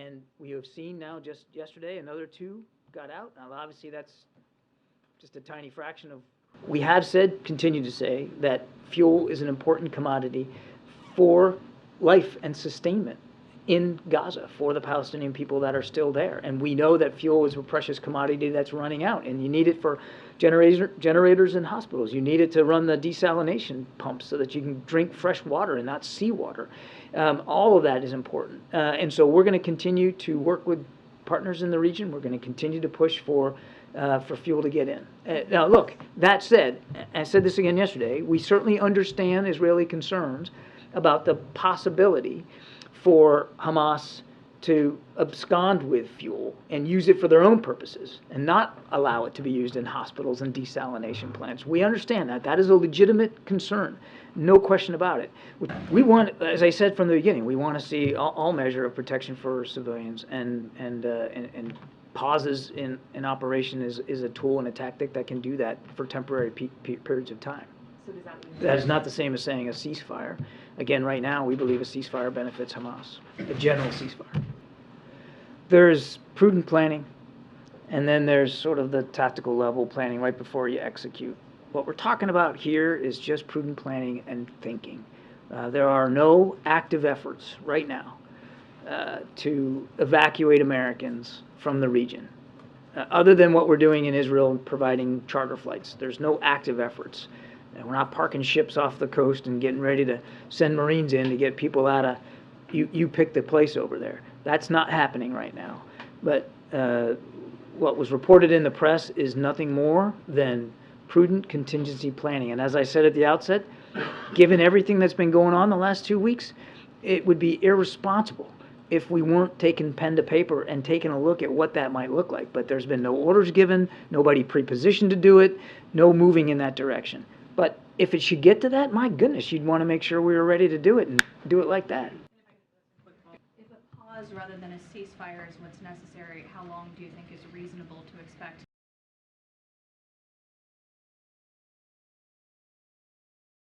And we have seen now just yesterday, another 2 got out. Now, obviously, that's just a tiny fraction of. We have said, continue to say, that fuel is an important commodity for life and sustainment in Gaza for the Palestinian people that are still there. And we know that fuel is a precious commodity that's running out, and you need it for generators in hospitals. You need it to run the desalination pumps so that you can drink fresh water and not seawater. All of that is important. And so we're going to continue to work with partners in the region. We're going to continue to push for fuel to get in. Now, look, that said, I said this again yesterday, we certainly understand Israeli concerns about the possibility for Hamas to abscond with fuel and use it for their own purposes and not allow it to be used in hospitals and desalination plants. We understand that. That is a legitimate concern. No question about it. We want, as I said from the beginning, we want to see all measure of protection for civilians, and pauses in operation is a tool and a tactic that can do that for temporary periods of time. So does that mean that is not the same as saying a ceasefire. Again, right now, we believe a ceasefire benefits Hamas, a general ceasefire. There's prudent planning, and then there's sort of the tactical level planning right before you execute. What we're talking about here is just prudent planning and thinking. There are no active efforts right now to evacuate Americans from the region, other than what we're doing in Israel, providing charter flights. There's no active efforts. And we're not parking ships off the coast and getting ready to send Marines in to get people out of, you pick the place over there. That's not happening right now. But what was reported in the press is nothing more than prudent contingency planning. And as I said at the outset, given everything that's been going on the last 2 weeks, it would be irresponsible if we weren't taking pen to paper and taking a look at what that might look like. But there's been no orders given, nobody pre-positioned to do it, no moving in that direction. But if it should get to that, my goodness, you'd want to make sure we were ready to do it and do it like that. If a pause rather than a ceasefire is what's necessary, how long do you think is reasonable to expect